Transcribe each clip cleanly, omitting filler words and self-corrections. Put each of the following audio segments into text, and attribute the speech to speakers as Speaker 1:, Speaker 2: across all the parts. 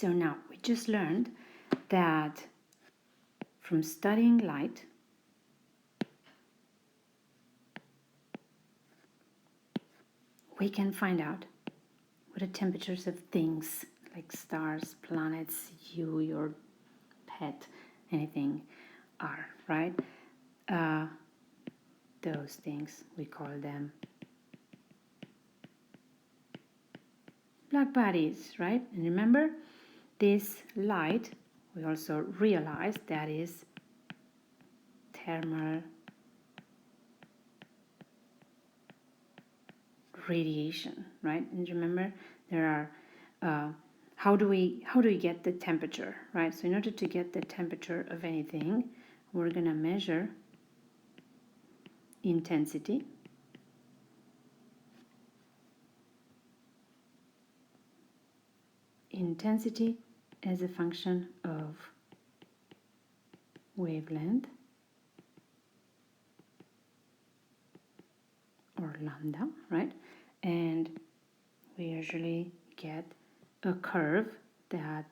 Speaker 1: So now we just learned that from studying light, we can find out what the temperatures of things like stars, planets, you, your pet, anything are, right? Those things, we call them black bodies, right? And remember, this light, we also realized that is thermal radiation, right? And remember, there are how do we get the temperature, right? So in order to get the temperature of anything, we're gonna measure intensity. Intensity as a function of wavelength or lambda, right? And we usually get a curve that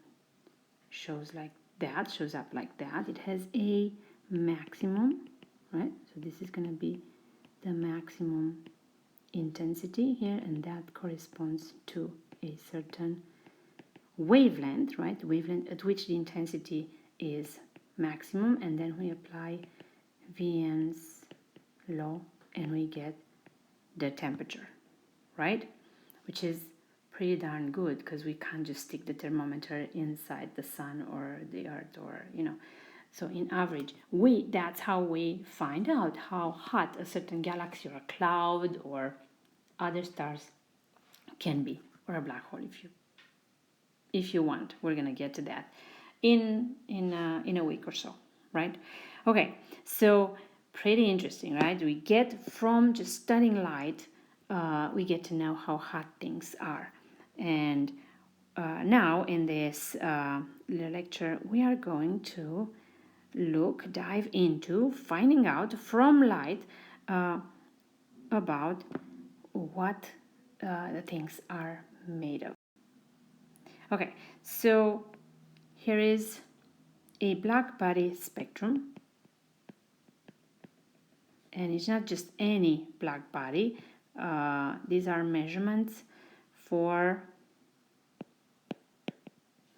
Speaker 1: shows up like that. It has a maximum, right? So this is going to be the maximum intensity here, and that corresponds to a certain wavelength, right? Wavelength at which the intensity is maximum, and then we apply Wien's law and we get the temperature, right? Which is pretty darn good because we can't just stick the thermometer inside the sun or the earth, or so in average that's how we find out how hot a certain galaxy or a cloud or other stars can be, or a black hole if you want. We're gonna get to that in a week or so, right? Okay, so pretty interesting, right? We get from just studying light, we get to know how hot things are. And now in this little lecture, we are going to dive into finding out from light about what the things are made of. Okay, so here is a black body spectrum, and it's not just any black body. These are measurements for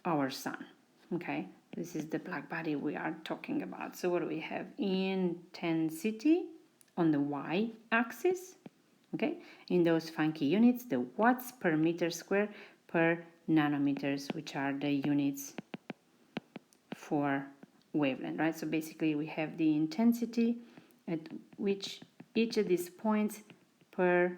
Speaker 1: our sun. Okay, this is the black body we are talking about. So what do we have? Intensity on the y-axis. Okay, in those funky units, the watts per meter square per nanometers, which are the units for wavelength, right? So basically we have the intensity at which each of these points per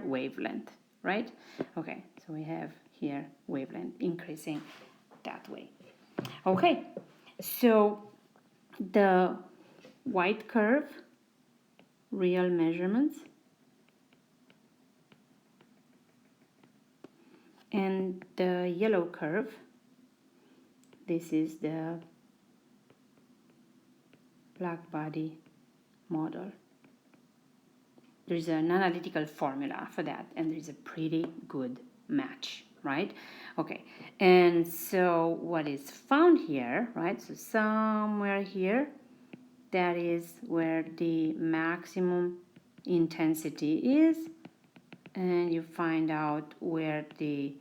Speaker 1: wavelength, right? Okay, so we have here wavelength increasing that way. Okay, so the white curve, real measurements, and the yellow curve, this is the black body model. There's an analytical formula for that, and there's a pretty good match, right? Okay, and so what is found here, right? So somewhere here, that is where the maximum intensity is, and you find out where the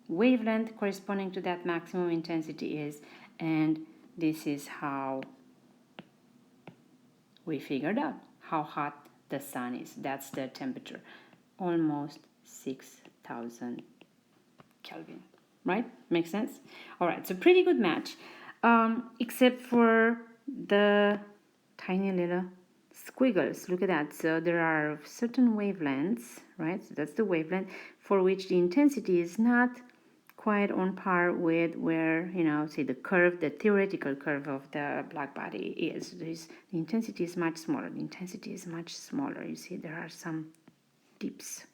Speaker 1: wavelength corresponding to that maximum intensity is, and this is how we figured out how hot the sun is. That's the temperature, almost 6,000 Kelvin, right? Makes sense? All right, so pretty good match, except for the tiny little squiggles. Look at that. So there are certain wavelengths, right? So that's the wavelength for which the intensity is not quite on par with where, say the curve, the theoretical curve of the black body is. The intensity is much smaller. The intensity is much smaller. You see there are some dips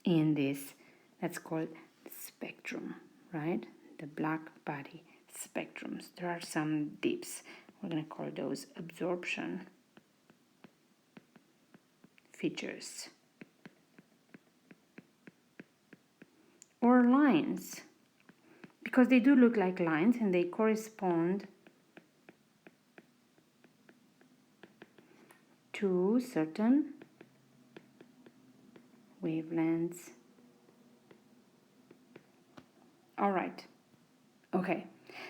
Speaker 1: in this. That's called spectrum, right? The black body spectrums. There are some dips. We're going to call those absorption features. or lines, because they do look like lines and they correspond to certain wavelengths. All right. Okay.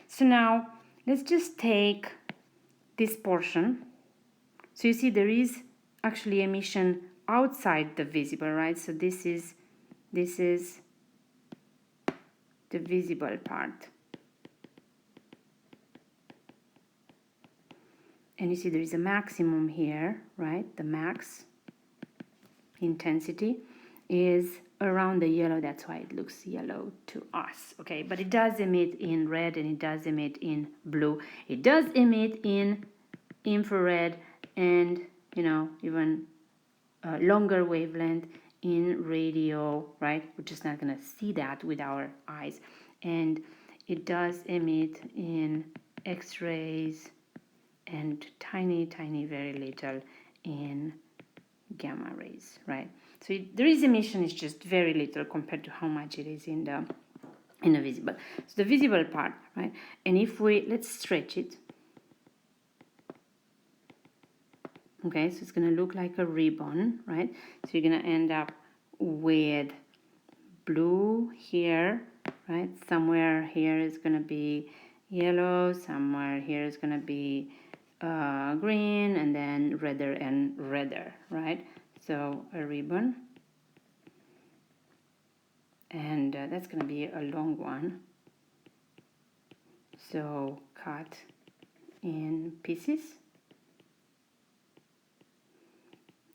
Speaker 1: So now let's just take this portion. So you see there is actually emission outside the visible, right? So this is the visible part. And you see there is a maximum here, right? The max intensity is around the yellow. That's why it looks yellow to us, okay? But it does emit in red and it does emit in blue. It does emit in infrared and, you know, even longer wavelength in radio, right? We're just not going to see that with our eyes. And it does emit in X-rays and tiny, very little in gamma rays, right? So there is emission is just very little compared to how much it is in the visible. So the visible part, right? And if let's stretch it. Okay, so it's going to look like a ribbon, right? So you're going to end up with blue here, right? Somewhere here is going to be yellow, somewhere here is going to be green, and then redder and redder, right? So a ribbon, and that's going to be a long one. So cut in pieces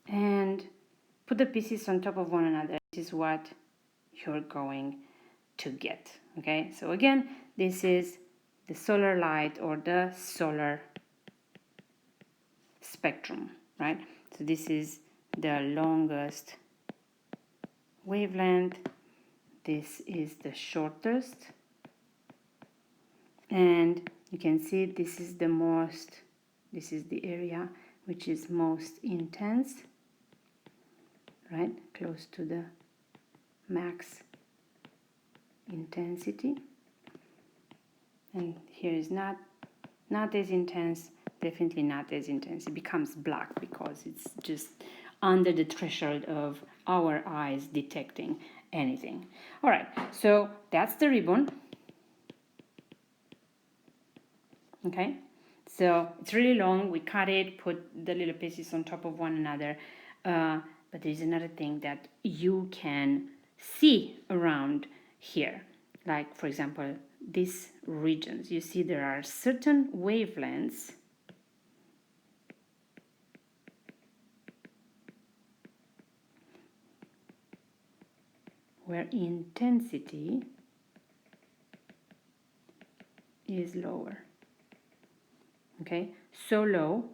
Speaker 1: and put the pieces on top of one another. This is what you're going to get. Okay, so again, this is the solar light or the solar spectrum, right? So this is the longest wavelength, this is the shortest, and you can see this is the area which is most intense, right, close to the max intensity. And here is not as intense, definitely not as intense. It becomes black because it's just under the threshold of our eyes detecting anything. All right, so that's the ribbon. Okay, so it's really long. We cut it, put the little pieces on top of one another. But there's another thing that you can see around here. Like, for example, these regions. You see there are certain wavelengths where intensity is lower. Okay, so low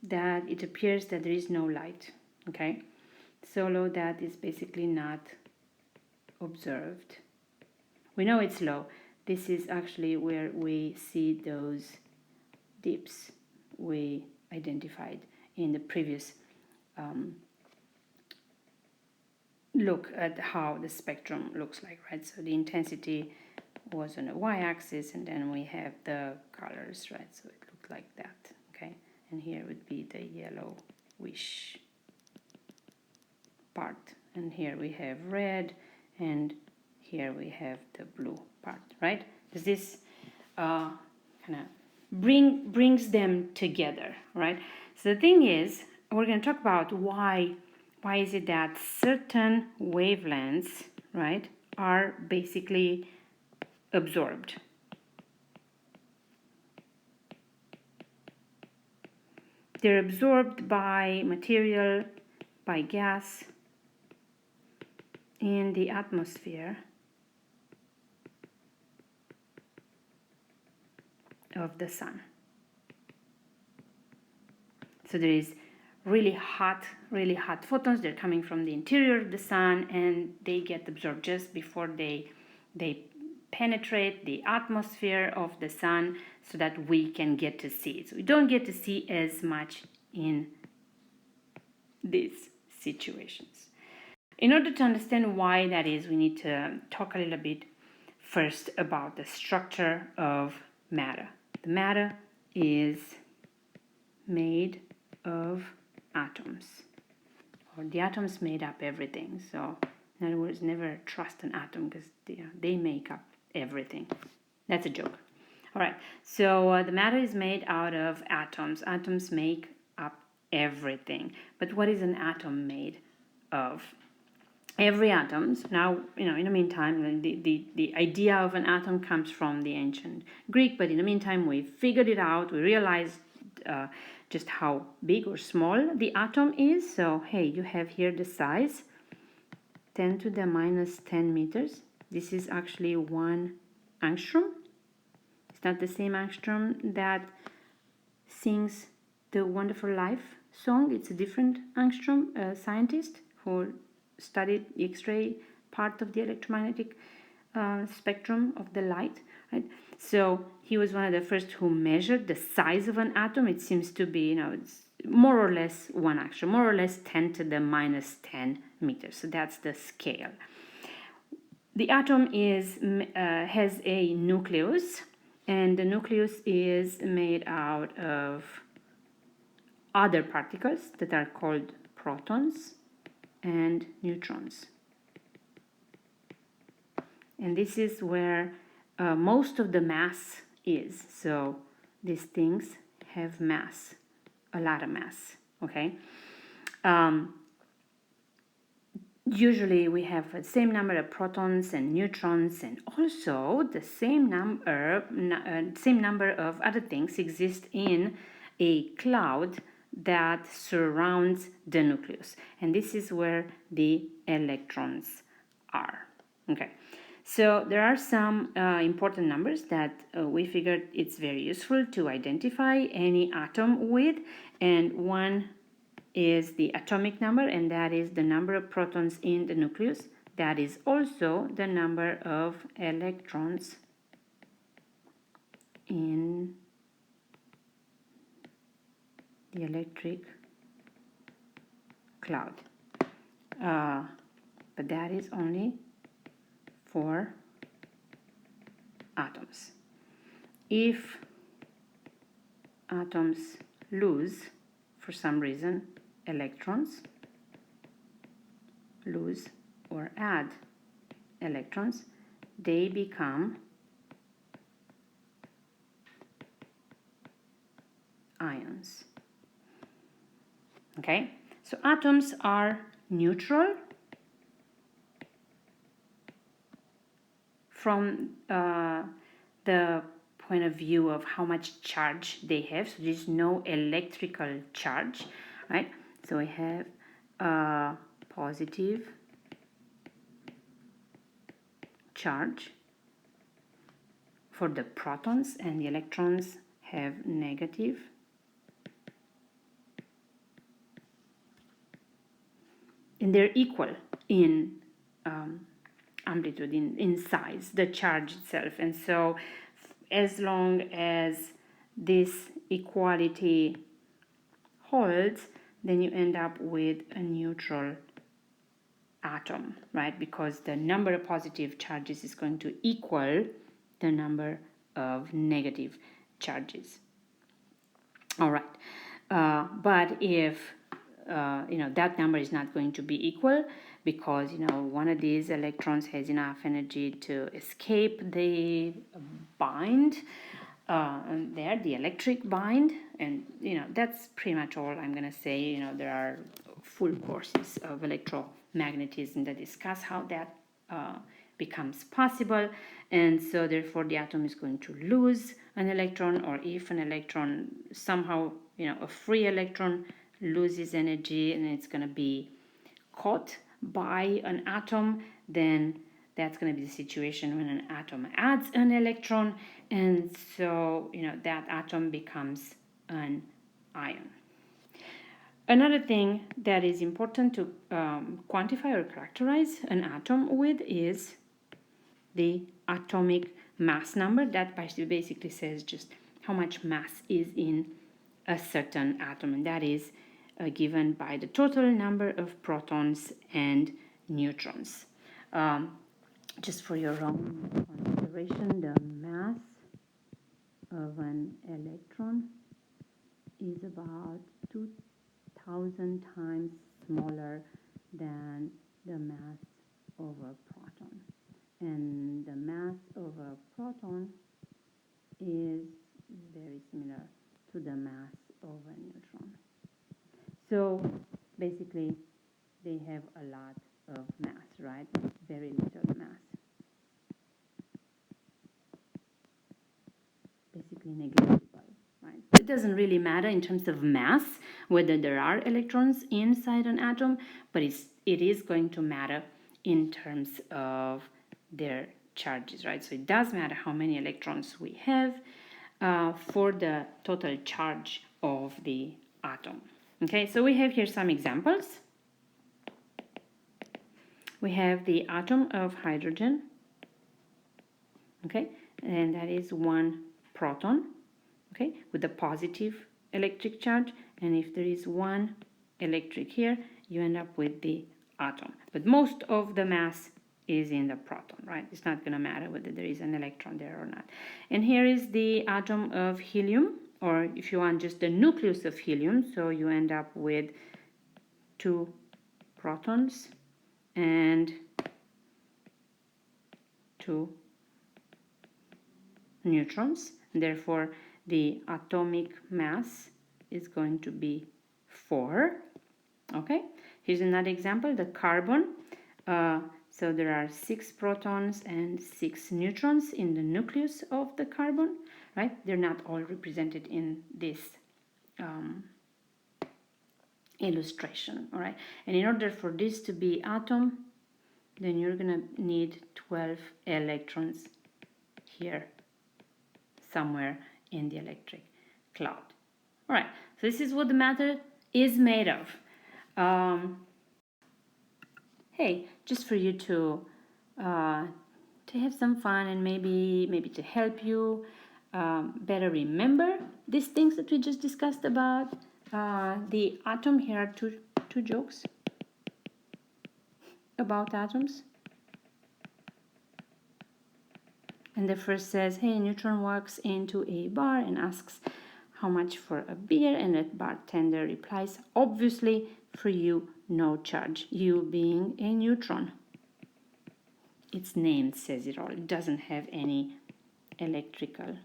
Speaker 1: that it appears that there is no light. Okay, so low that is basically not observed. We know it's low. This is actually where we see those dips we identified in the previous look at how the spectrum looks like, right? So the intensity was on a y-axis, and then we have the colors, right? So it looked like that, okay? And here would be the yellowish part, and here we have red, and here we have the blue part, right? Because this kind of brings them together, right? So the thing is, we're going to talk about why is it that certain wavelengths, right, are basically absorbed. They're absorbed by material, by gas in the atmosphere of the sun. So there is really hot photons. They're coming from the interior of the sun, and they get absorbed just before they penetrate the atmosphere of the sun, so that we can get to see it. So we don't get to see as much in these situations. In order to understand why that is, we need to talk a little bit first about the structure of matter. The matter is made of atoms, or the atoms made up everything. So in other words, never trust an atom because they make up everything. That's a joke. All right, so the matter is made out of atoms. Atoms make up everything. But what is an atom made of? Every atoms, now, in the meantime, the idea of an atom comes from the ancient Greek, but in the meantime, we figured it out. We realized just how big or small the atom is. So, hey, you have here the size, 10 to the minus 10 meters. This is actually 1 angstrom. It's not the same angstrom that sings the Wonderful Life song. It's a different angstrom, scientist who studied the X-ray part of the electromagnetic spectrum of the light, right? So he was one of the first who measured the size of an atom. It seems to be, it's more or less 1 angstrom, more or less 10 to the minus 10 meters. So that's the scale. The atom has a nucleus, and the nucleus is made out of other particles that are called protons and neutrons. And this is where most of the mass is. So these things have mass, a lot of mass, okay? Usually we have the same number of protons and neutrons, and also the same number of other things exist in a cloud that surrounds the nucleus, and this is where the electrons are. Okay, so there are some important numbers that we figured it's very useful to identify any atom with, and one is the atomic number, and that is the number of protons in the nucleus. That is also the number of electrons in the electric cloud. But that is only for atoms. If atoms lose, for some reason, electrons, lose or add electrons, they become ions. Okay, so atoms are neutral from the point of view of how much charge they have. So there's no electrical charge, right? So we have a positive charge for the protons, and the electrons have negative. And they're equal in amplitude, in size, the charge itself. And so as long as this equality holds, then you end up with a neutral atom, right? Because the number of positive charges is going to equal the number of negative charges. All right, but if that number is not going to be equal, because one of these electrons has enough energy to escape the bind there, the electric bind, and that's pretty much all I'm going to say. There are full courses of electromagnetism that discuss how that becomes possible, and so therefore the atom is going to lose an electron, or if an electron somehow, a free electron loses energy and it's going to be caught by an atom, then that's going to be the situation when an atom adds an electron, and so that atom becomes an ion. Another thing that is important to quantify or characterize an atom with is the atomic mass number. That basically says just how much mass is in a certain atom, and that is given by the total number of protons and neutrons. Just for your own consideration, the mass of an electron is about 2,000 times smaller than the mass of a proton. And the mass of a proton is very similar to the mass of a neutron. So basically, they have a lot of mass, right? Very little mass. Basically negligible, right? It doesn't really matter in terms of mass whether there are electrons inside an atom, but it is going to matter in terms of their charges, right? So it does matter how many electrons we have for the total charge of the atom. Okay, so we have here some examples. We have the atom of hydrogen, okay, and that is one proton, okay, with a positive electric charge, and if there is one electric here, you end up with the atom. But most of the mass is in the proton, right? It's not going to matter whether there is an electron there or not. And here is the atom of helium, or if you want, just the nucleus of helium, so you end up with 2 protons and 2 neutrons. Therefore, the atomic mass is going to be 4. Okay, here's another example, the carbon. So there are 6 protons and 6 neutrons in the nucleus of the carbon, right? They're not all represented in this illustration, all right? And in order for this to be atom, then you're gonna need 12 electrons here somewhere in the electric cloud. All right, so this is what the matter is made of. Hey, just for you to have some fun and maybe to help you better remember these things that we just discussed about the atom. Here are two jokes about atoms. And the first says, hey, a neutron walks into a bar and asks how much for a beer, and the bartender replies, obviously for you, no charge, you being a neutron. Its name says it all. It doesn't have any electrical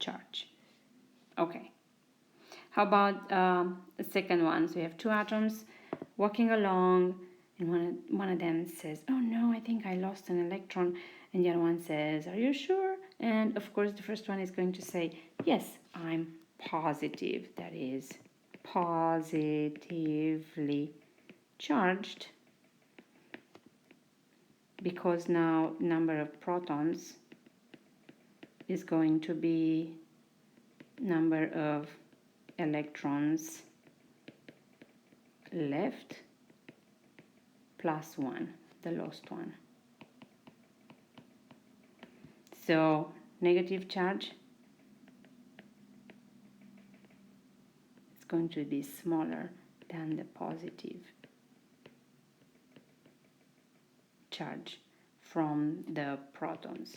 Speaker 1: charge. Okay. How about the second one? So we have 2 atoms walking along, and one of them says, oh no, I think I lost an electron. And the other one says, are you sure? And of course, the first one is going to say, yes, I'm positive. That is positively charged, because now number of protons is going to be number of electrons left plus 1, the lost one. So negative charge is going to be smaller than the positive charge from the protons.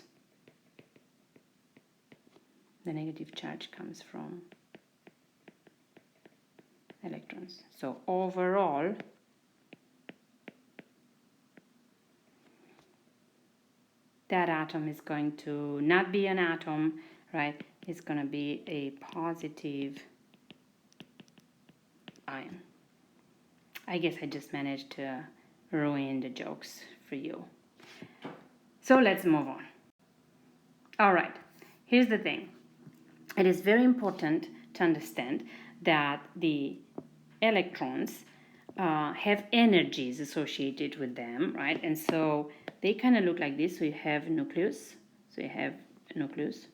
Speaker 1: The negative charge comes from electrons. So overall, that atom is going to not be an atom, right? It's going to be a positive ion. I guess I just managed to ruin the jokes for you. So let's move on. All right, here's the thing. It is very important to understand that the electrons have energies associated with them, right? And so they kind of look like this. So you have nucleus. So you have a nucleus.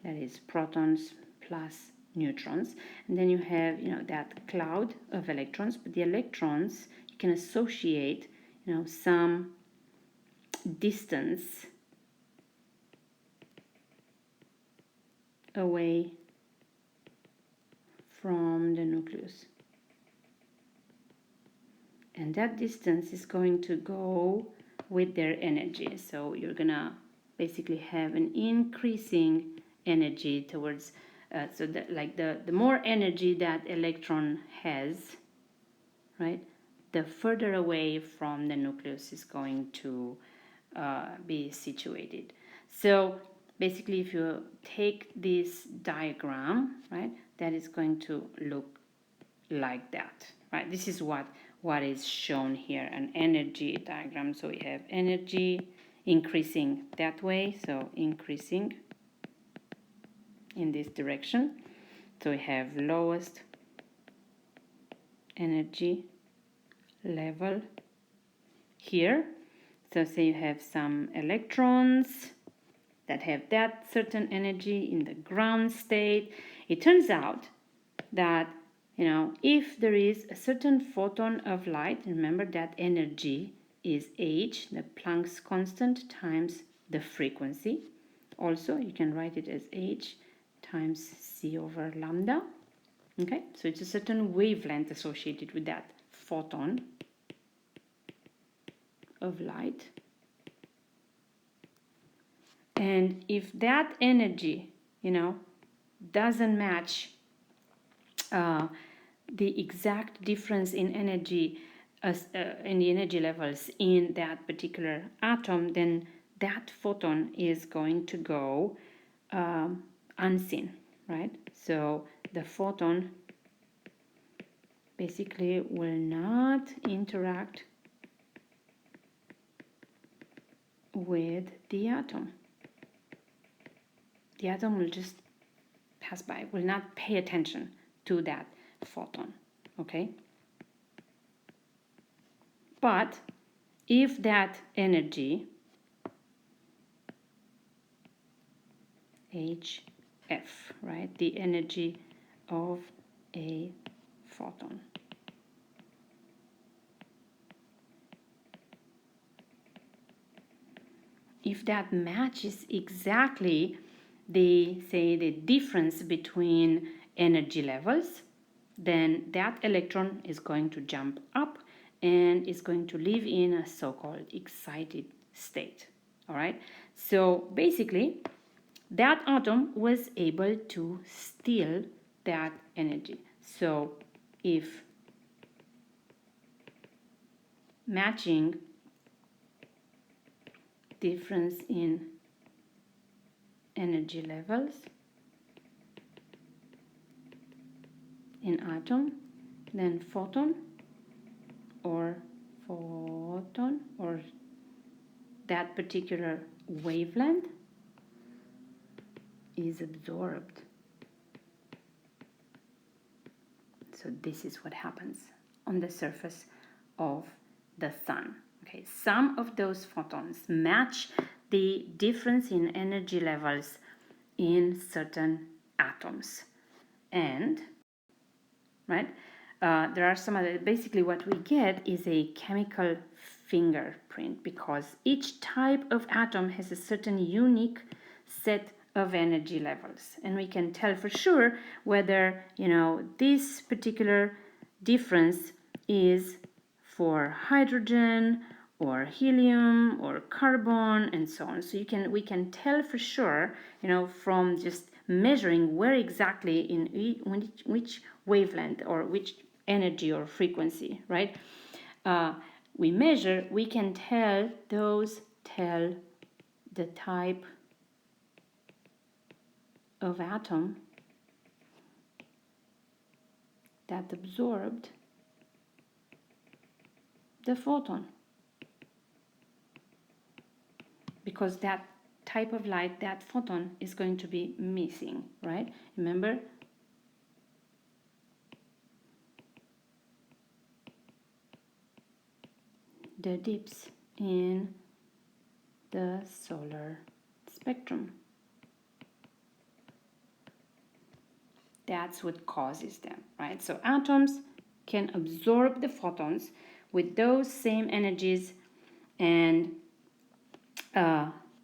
Speaker 1: That is protons plus neutrons. And then you have, that cloud of electrons. But the electrons, you can associate, some distance away from the nucleus. And that distance is going to go with their energy. So you're gonna basically have an increasing energy towards, so that like the more energy that electron has, right, the further away from the nucleus is going to be situated. So basically, if you take this diagram, right, that is going to look like that, right? This is what is shown here, an energy diagram. So we have energy increasing that way, so increasing in this direction. So we have lowest energy level here. So say you have some electrons that have that certain energy in the ground state. It turns out that, you know, if there is a certain photon of light, remember that energy is h, the Planck's constant, times the frequency. Also, you can write it as h times c over lambda. Okay, so it's a certain wavelength associated with that photon of light. And if that energy, you know, doesn't match the exact difference in energy in the energy levels in that particular atom, then that photon is going to go unseen, right? So the photon basically will not interact with the atom. The atom will just pass by, will not pay attention to that photon, okay? But if that energy, HF, right, the energy of a photon, if that matches exactly the difference between energy levels, then that electron is going to jump up and is going to live in a so-called excited state. All right, so basically that atom was able to steal that energy. So if matching difference in energy levels in atom, then photon or that particular wavelength is absorbed. So this is what happens on the surface of the sun. Okay, some of those photons match the difference in energy levels in certain atoms, and right, there are some other. Basically, what we get is a chemical fingerprint, because each type of atom has a certain unique set of energy levels, and we can tell for sure whether, you know, this particular difference is for hydrogen or helium or carbon and so on. So we can tell for sure, you know, from just measuring where exactly in which wavelength or which energy or frequency, right? We measure, we can tell the type of atom that absorbed the photon, because that type of light, that photon, is going to be missing, right? Remember, the dips in the solar spectrum. That's what causes them, right? So atoms can absorb the photons with those same energies, and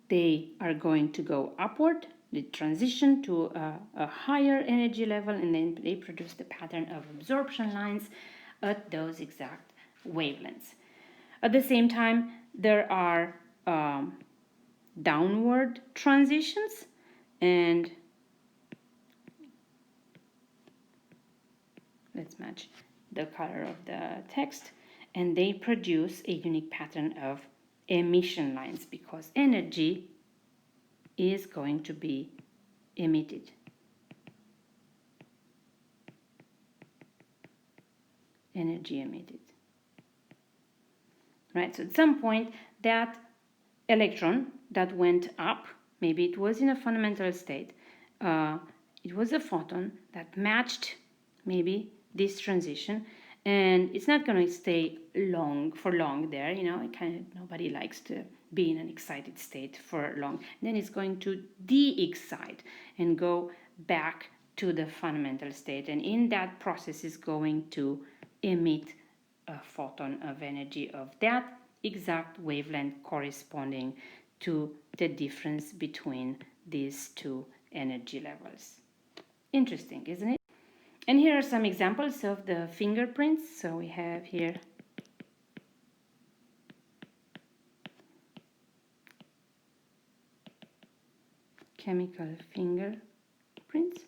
Speaker 1: they are going to go upward They transition to a higher energy level, and then they produce the pattern of absorption lines at those exact wavelengths. At the same time, there are downward transitions, and let's match the color of the text, and they produce a unique pattern of emission lines because energy is going to be emitted. Energy emitted. Right, so at some point that electron that went up, maybe it was in a fundamental state, it was a photon that matched maybe this transition, and it's not going to stay for long there, you know, nobody likes to be in an excited state for long. Then it's going to de-excite and go back to the fundamental state, and in that process is going to emit a photon of energy of that exact wavelength corresponding to the difference between these two energy levels. Interesting, isn't it? And here are some examples of the fingerprints. So we have here chemical fingerprints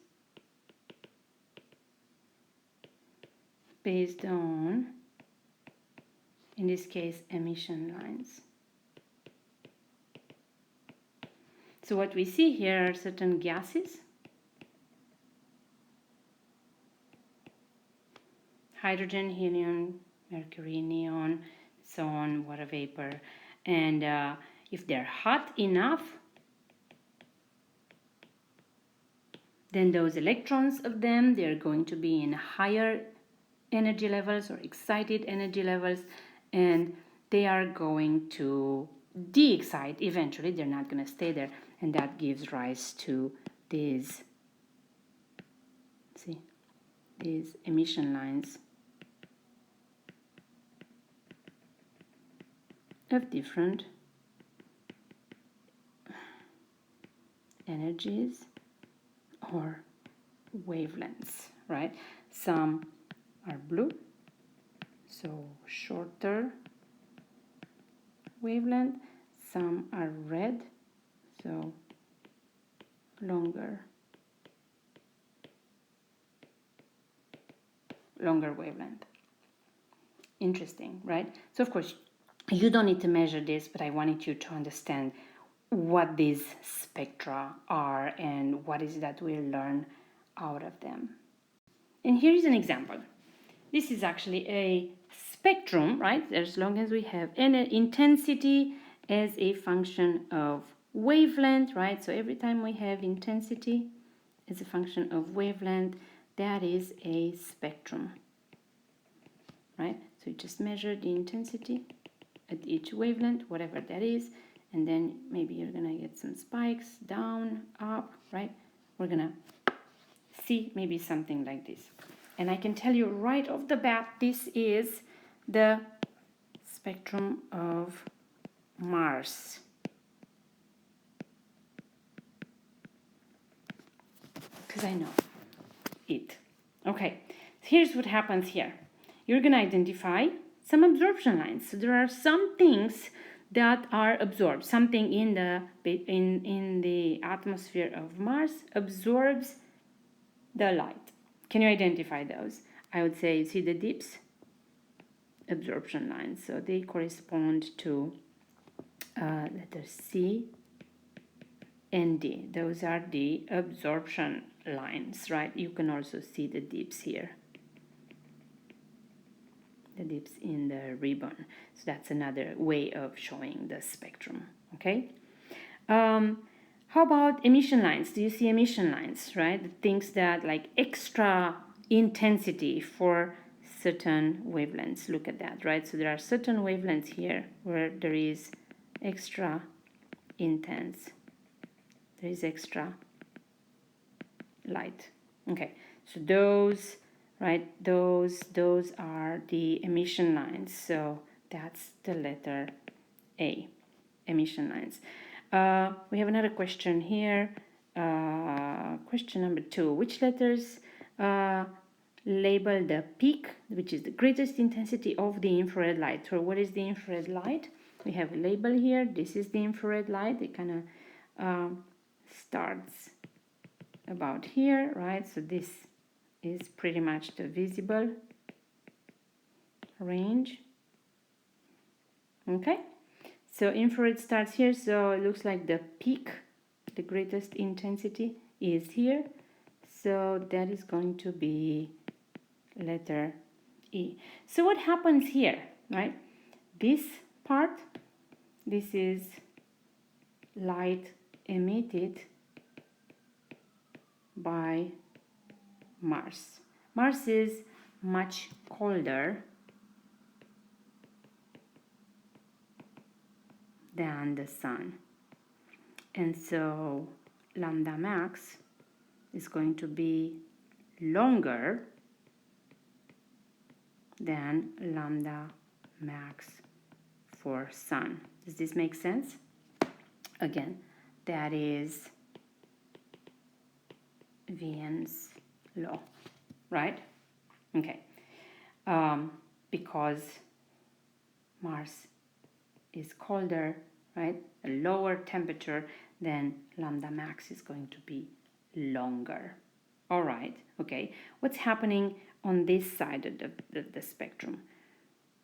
Speaker 1: based on, in this case, emission lines. So what we see here are certain gases, hydrogen, helium, mercury, neon, so on, water vapor. And if they're hot enough, then those electrons of them, they're going to be in higher energy levels or excited energy levels, and they are going to de-excite eventually. They're not going to stay there, and that gives rise to these emission lines of different energies or wavelengths, right? Some are blue, so shorter wavelength. Some are red, so longer wavelength. Interesting, right? So of course, you don't need to measure this, but I wanted you to understand what these spectra are and what is that we learn out of them. And here is an example. This is actually a spectrum, right? As long as we have intensity as a function of wavelength, right? So every time we have intensity as a function of wavelength, that is a spectrum, right? So you just measure the intensity at each wavelength, whatever that is, and then maybe you're gonna get some spikes down, up, right? We're gonna see maybe something like this. And I can tell you right off the bat, this is the spectrum of Mars. Because I know it. Okay, here's what happens here. You're going to identify some absorption lines. So there are some things that are absorbed. Something in the atmosphere of Mars absorbs the light. Can you identify those? I would say, see the dips? Absorption lines. So they correspond to letters C and D. Those are the absorption lines, right? You can also see the dips here. The dips in the ribbon. So that's another way of showing the spectrum, okay? How about emission lines? Do you see emission lines, right? The things that like extra intensity for certain wavelengths. Look at that, right? So there are certain wavelengths here where there is extra intense. There is extra light. Okay, so those, right, those are the emission lines. So that's the letter A, emission lines. We have another question here. question number 2. Which letters label the peak, which is the greatest intensity of the infrared light? So what is the infrared light? We have a label here. This is the infrared light. It kind of starts about here, right? So this is pretty much the visible range. Okay, so infrared starts here, so it looks like the peak, the greatest intensity is here. So that is going to be letter E. So what happens here, right? This part, this is light emitted by Mars. Mars is much colder than the Sun. And so lambda max is going to be longer than lambda max for Sun. Does this make sense? Again, that is Wien's law, right? Okay, because Mars is colder, right? A lower temperature, then lambda max is going to be longer. All right, okay. What's happening on this side of the spectrum?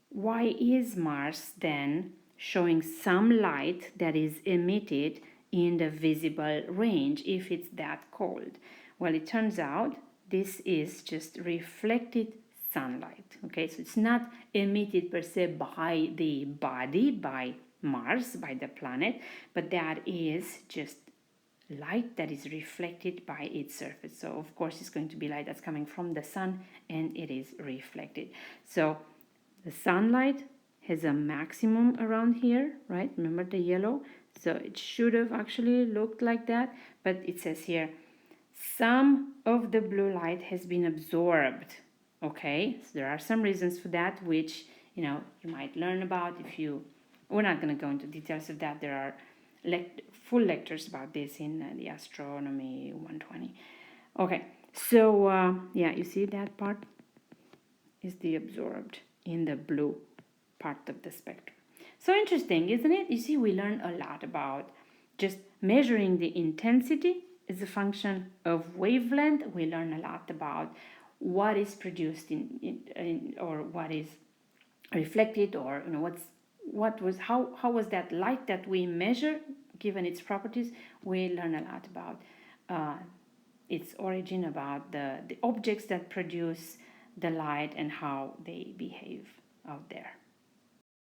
Speaker 1: Why is Mars then showing some light that is emitted in the visible range if it's that cold? Well, it turns out this is just reflected sunlight. Okay, so it's not emitted per se by the body, by Mars, by the planet, but that is just light that is reflected by its surface. So of course it's going to be light that's coming from the sun and it is reflected. So the sunlight has a maximum around here, right? Remember the yellow? So it should have actually looked like that, but it says here some of the blue light has been absorbed. Okay, so there are some reasons for that, which you might learn about if you. We're not going to go into details of that. There are full lectures about this in the Astronomy 120. Okay, so yeah, you see that part is the absorbed in the blue part of the spectrum. So interesting, isn't it? You see, we learn a lot about just measuring the intensity as a function of wavelength. We learn a lot about what is produced in or what is reflected, or how was that light that we measure given its properties. We learn a lot about its origin, about the objects that produce the light and how they behave.